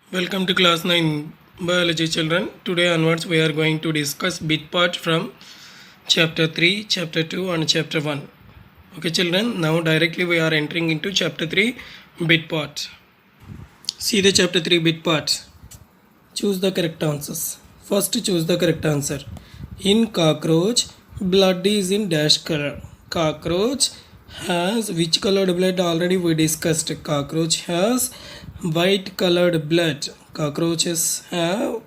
Welcome to class 9 biology children. Today onwards we are going to discuss bit part from chapter 3, chapter 2 and chapter 1. Okay children, now directly we are entering into chapter 3 bit part. See the chapter 3 bit part. Choose the correct answers. First choose the correct answer. In cockroach, blood is in dash color. Cockroach has which colored blood? Already we discussed. Cockroach has white colored blood. Cockroaches have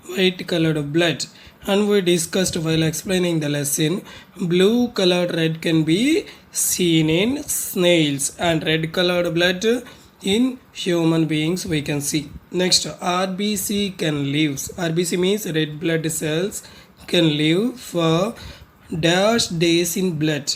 white colored blood. And we discussed while explaining the lesson, blue colored red can be seen in snails and red colored blood in human beings we can see. Next, RBC can live. RBC means red blood cells can live for dash days in blood.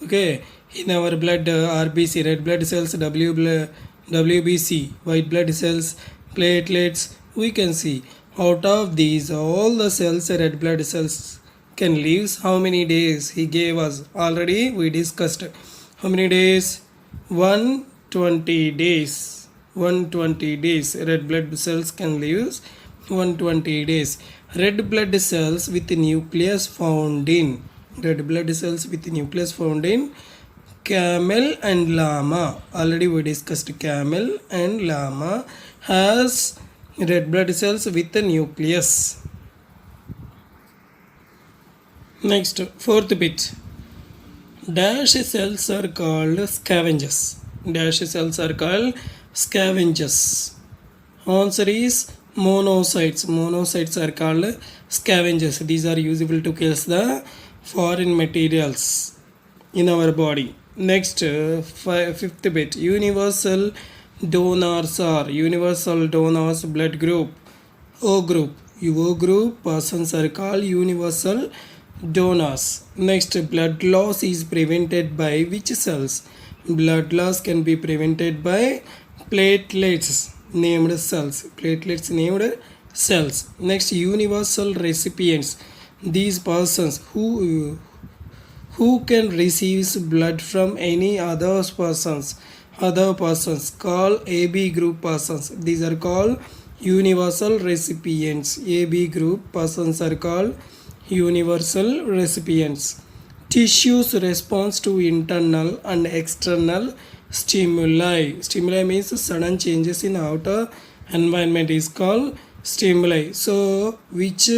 Okay, in our blood, RBC, red blood cells, WBC, white blood cells, platelets, we can see. Out of these, all the cells, red blood cells can live how many days? He gave us. Already we discussed. How many days? 120 days. 120 days. Red blood cells can live 120 days. Red blood cells with nucleus found in camel and llama. Already we discussed camel and llama has red blood cells with a nucleus. Next, fourth bit. Dash cells are called scavengers. Dash cells are called scavengers. Answer is monocytes. Monocytes are called scavengers. These are usable to kill the foreign materials in our body. Next, fifth bit. Universal donors are blood group. O group. O group persons are called universal donors. Next, blood loss is prevented by which cells? Blood loss can be prevented by platelets named cells. Platelets named cells. Next, universal recipients. These persons who can receive blood from any other persons called AB group persons. These are called universal recipients. AB group persons are called universal recipients. Tissues response to internal and external stimuli. Stimuli means sudden changes in outer environment is called stimuli. So which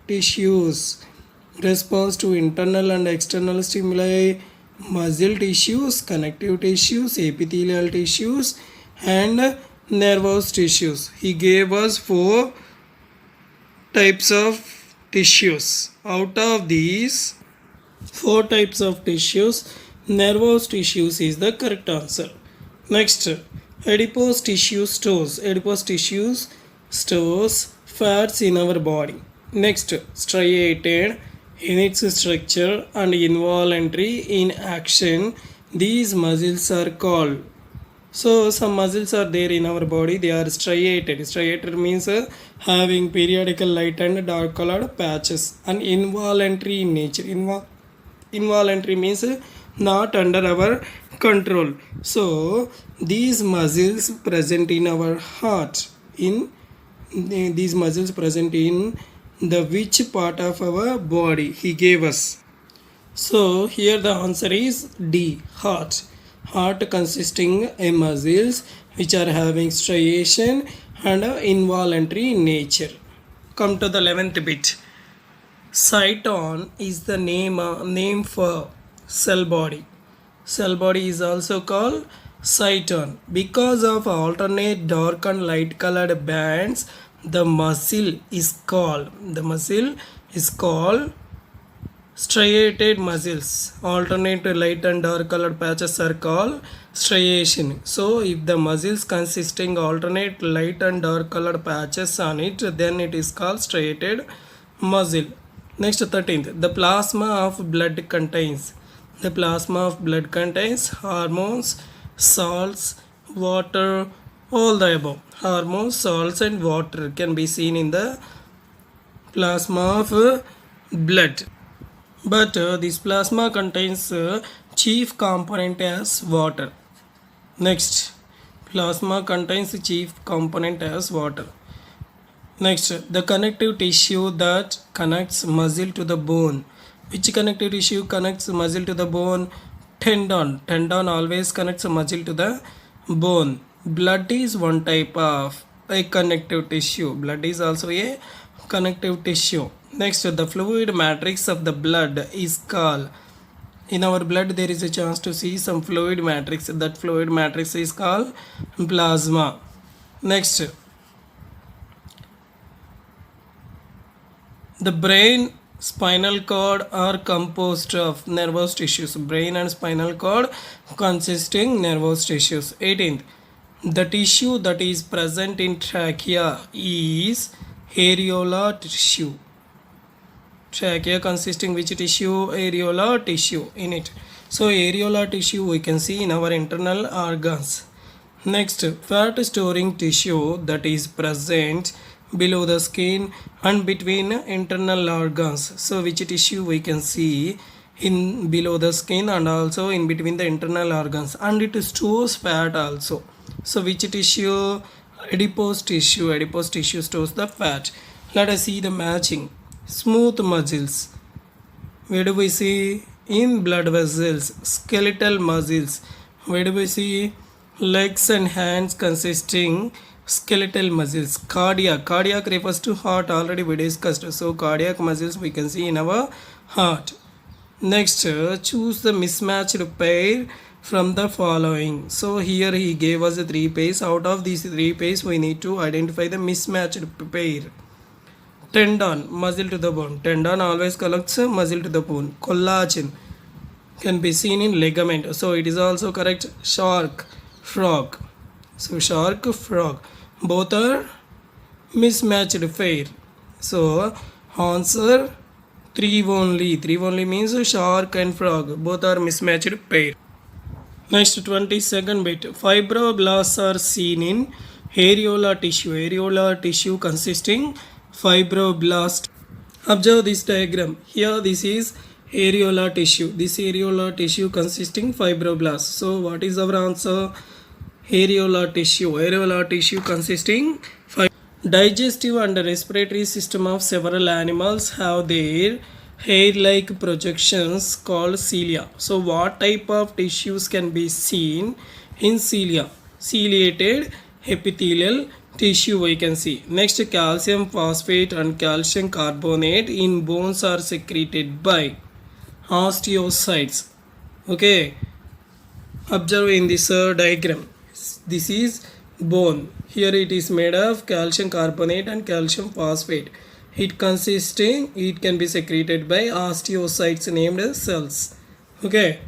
tissues response to internal and external stimuli? Muscle tissues, connective tissues, epithelial tissues and nervous tissues. He gave us 4 types of tissues. Out of these 4 types of tissues, nervous tissues is the correct answer. Next, adipose tissue stores. Adipose tissues stores fats in our body. Next, striated in its structure and involuntary in action. These muscles are called. So some muscles are there in our body. They are striated. Striated means having periodical light and dark colored patches. And involuntary in nature. Involuntary means not under our control. So these muscles present in our heart. These muscles present in the which part of our body he gave us. So here the answer is D, heart. Heart consisting of muscles which are having striation and involuntary in nature. Come to the 11th bit. Cyton is the name for cell body. Cell body is also called cyton. Because of alternate dark and light colored bands, the muscle is called striated muscles. Alternate light and dark colored patches are called striation. So if the muscles consisting alternate light and dark colored patches on it, then it is called striated muscle. Next, 13th. The plasma of blood contains hormones, salts, water, all the above. Hormones, salts and water can be seen in the plasma of blood. But this plasma contains chief component as water. Next, Plasma contains chief component as water. Next, the connective tissue that connects muscle to the bone. Which connective tissue connects muscle to the bone? Tendon. Tendon always connects muscle to the bone. Blood is one type of a connective tissue. Blood is also a connective tissue. Next, the fluid matrix of the blood is called. In our blood, there is a chance to see some fluid matrix. That fluid matrix is called plasma. Next, the brain, spinal cord are composed of nervous tissues. Brain and spinal cord consisting nervous tissues. 18th, the tissue that is present in trachea is areolar tissue. Trachea consisting which tissue? Areolar tissue in it. So areolar tissue we can see in our internal organs. Next, fat storing tissue that is present below the skin and between internal organs. So which tissue we can see in below the skin and also in between the internal organs, and it stores fat also. So which tissue? Adipose tissue. Adipose tissue stores the fat. Let us see the matching. Smooth muscles. Where do we see? In blood vessels. Skeletal muscles. Where do we see? Legs and hands consisting skeletal muscles. Cardiac. Cardiac refers to heart, already we discussed. So cardiac muscles we can see in our heart. Next, choose the mismatched pair from the following. So here he gave us 3 pairs. Out of these 3 pairs we need to identify the mismatched pair. Tendon, muscle to the bone. Tendon always collects muscle to the bone. Collagen can be seen in ligament. So it is also correct. Shark, frog. So shark, frog. Both are mismatched pair. So answer 3 only. 3 only means shark and frog. Both are mismatched pair. Next, 22nd bit. Fibroblasts are seen in areolar tissue. Areolar tissue consisting fibroblast. Observe this diagram. Here this is areolar tissue. This areolar tissue consisting fibroblast. So what is our answer? Areolar tissue. Areolar tissue consisting digestive and respiratory system of several animals have their hair-like projections called cilia. So what type of tissues can be seen in cilia? Ciliated epithelial tissue we can see. Next, calcium phosphate and calcium carbonate in bones are secreted by osteocytes. Okay, observe in this diagram. This is bone. Here it is made of calcium carbonate and calcium phosphate. It can be secreted by osteocytes named as cells. Okay.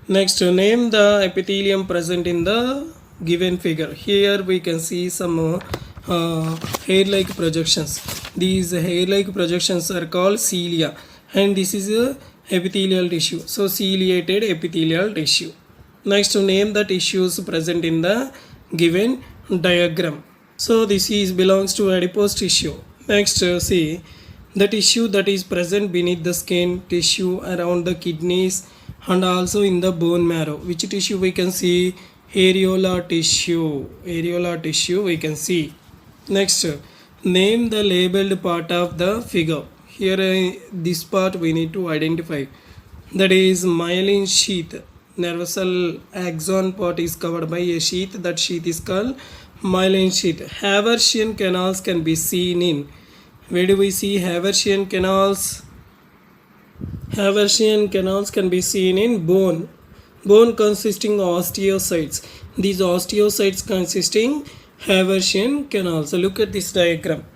Next, name the epithelium present in the given figure. Here we can see some hair-like projections. These hair-like projections are called cilia, and this is a epithelial tissue. So ciliated epithelial tissue. Next, to name the tissues present in the given diagram. So this is belongs to adipose tissue. Next, see the tissue that is present beneath the skin, tissue around the kidneys, and also in the bone marrow. Which tissue we can see? Areolar tissue. Areolar tissue we can see. Next, name the labeled part of the figure. Here this part we need to identify. That is myelin sheath. Nervous cell axon part is covered by a sheath. That sheath is called myelin sheath. Haversian canals can be seen in. Where do we see Haversian canals? Haversian canals can be seen in bone. Bone consisting osteocytes. These osteocytes consisting Haversian canals. So look at this diagram.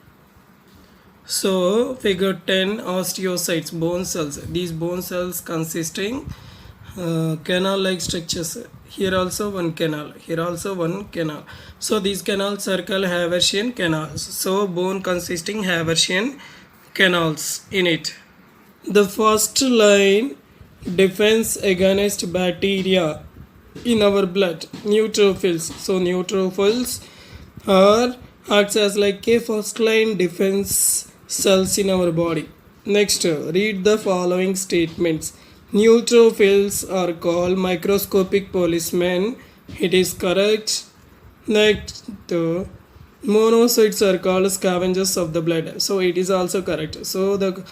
So figure 10, osteocytes, bone cells. These bone cells consisting canal-like structures. Here also one canal. Here also one canal. So these canals are called Haversian canals. So bone consisting Haversian canals in it. The first line defense against bacteria in our blood, neutrophils. So neutrophils are acts as like a first line defense cells in our body. Next, read the following statements. Neutrophils are called microscopic policemen It is correct. Next, monocytes are called scavengers of the blood. So it is also correct. So the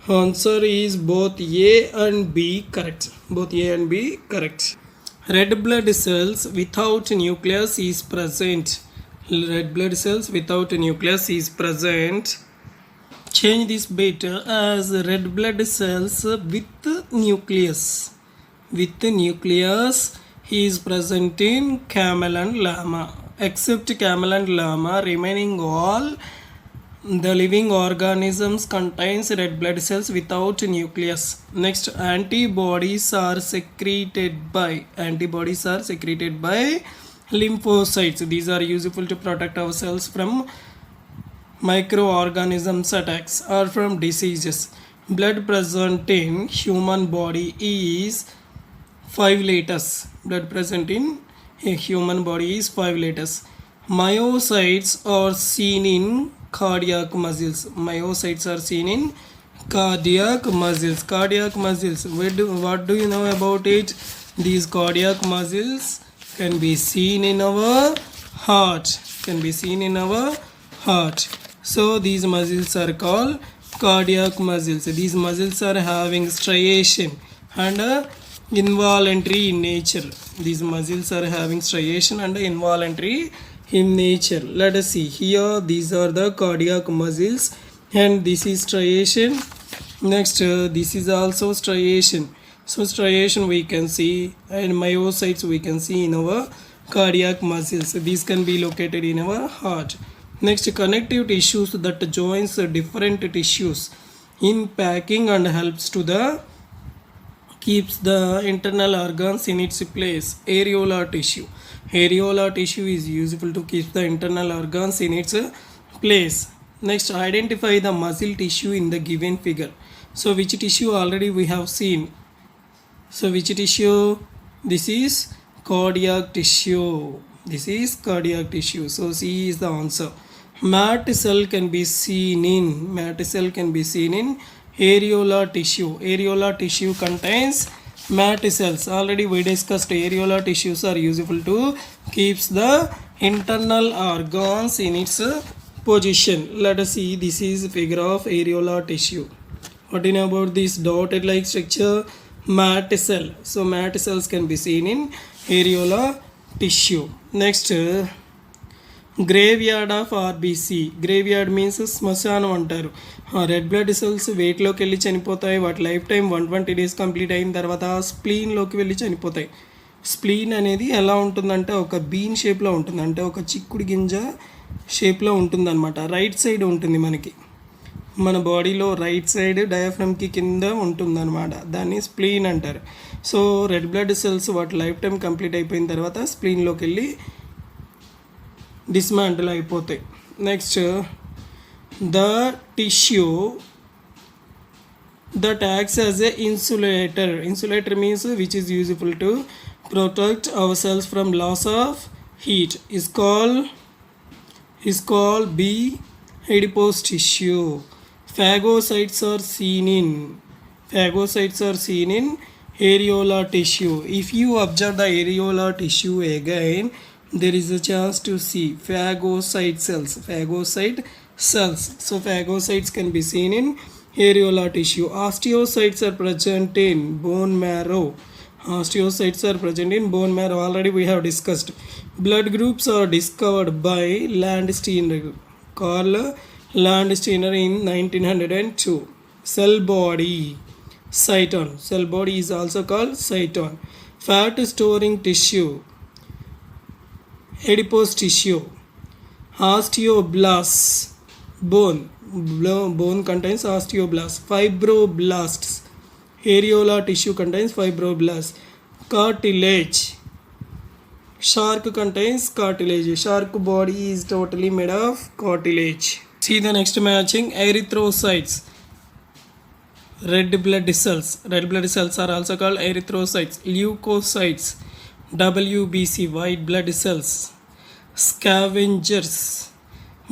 answer is both A and B correct. Both A and B correct. Red blood cells without nucleus is present. Red blood cells without nucleus is present. Change this bit as red blood cells with nucleus. With nucleus is present in camel and llama. Except camel and llama, remaining all the living organisms contains red blood cells without nucleus. Next, antibodies are secreted by lymphocytes. These are useful to protect ourselves from microorganisms attacks or from diseases. Blood present in human body is 5 liters. Blood present in a human body is 5 liters. Myocytes are seen in cardiac muscles. Myocytes are seen in cardiac muscles. Cardiac muscles. What do you know about it? These cardiac muscles can be seen in our heart. So these muscles are called cardiac muscles. These muscles are having striation and involuntary in nature. These muscles are having striation and involuntary in nature. Let us see here. These are the cardiac muscles and this is striation. Next, this is also striation. So striation we can see and myocytes we can see in our cardiac muscles. These can be located in our heart. Next, connective tissues that joins different tissues in packing and helps to the keeps the internal organs in its place. Areolar tissue. Areolar tissue is useful to keep the internal organs in its place. Next, identify the muscle tissue in the given figure. So which tissue already we have seen? So which tissue? This is cardiac tissue. So C is the answer. Mat cell can be seen in areolar tissue. Areolar tissue contains mat cells. Already we discussed areolar tissues are useful to keeps the internal organs in its position. Let us see, this is figure of areolar tissue. What do you know about this dotted like structure? Mat cell. So mat cells can be seen in areolar tissue. Next, graveyard of RBC. Graveyard means శ్మశానం అంటారు. Red blood cells వెయిట్లోకి వెళ్ళి చనిపోతాయి. వాటి life time 120 days complete అయిన తర్వాత స్ప్లీన్లోకి వెళ్ళి చనిపోతాయి. Spleen అనేది ఎలా ఉంటుందంటే ఒక బీన్ షేప్లో ఉంటుంది, అంటే ఒక చిక్కుడు గింజ షేప్లో ఉంటుందన్నమాట. రైట్ సైడ్ ఉంటుంది మనకి, మన బాడీలో రైట్ సైడ్ డయాఫ్రమ్కి కింద ఉంటుందన్నమాట. దాన్ని స్ప్లీన్ అంటారు. సో రెడ్ బ్లడ్ సెల్స్ వాటి లైఫ్ టైం కంప్లీట్ అయిపోయిన తర్వాత స్ప్లీన్లోకి వెళ్ళి dismantle అయిపోతాయి. Next, the tissue that acts as a insulator means which is useful to protect ourselves from loss of heat is called B, adipose tissue. Phagocytes are seen in areolar tissue. If you observe the areolar tissue again, there is a chance to see phagocyte cells. So phagocytes can be seen in areolar tissue. Osteocytes are present in bone marrow. Already we have discussed. Blood groups are discovered by Carl Landsteiner in 1902. Cell body is also called cyton. Fat storing tissue, adipose tissue. Osteoblasts, bone contains osteoblasts. Fibroblasts, areolar tissue contains fibroblasts. Cartilage, shark contains cartilage. Shark body is totally made of cartilage. See the next matching. Erythrocytes, red blood cells are also called erythrocytes. Leukocytes, WBC, white blood cells. Scavengers,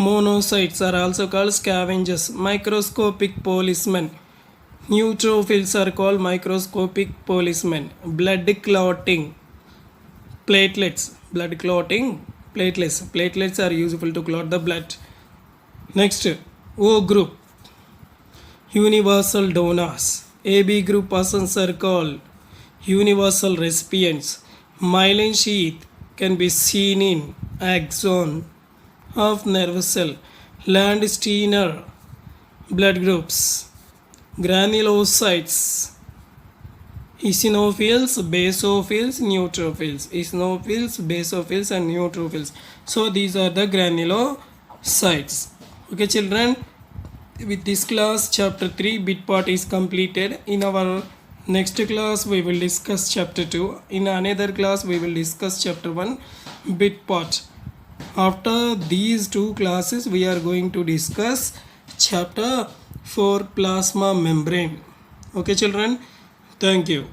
monocytes are also called scavengers. Microscopic policemen, neutrophils are called microscopic policemen. Blood clotting, platelets, blood clotting, platelets are useful to clot the blood. Next, O group, universal donors. AB group persons are called universal recipients. Myelin sheath can be seen in axon of nerve cell. Landsteiner blood groups, granulocytes, eosinophils, basophils, neutrophils, eosinophils, basophils and neutrophils. So these are the granulocytes. Okay children, with this class chapter 3 bit part is completed. In our next class we will discuss chapter 2. In another class we will discuss chapter 1 bit part. After these two classes we are going to discuss chapter 4 plasma membrane. Okay children, thank you.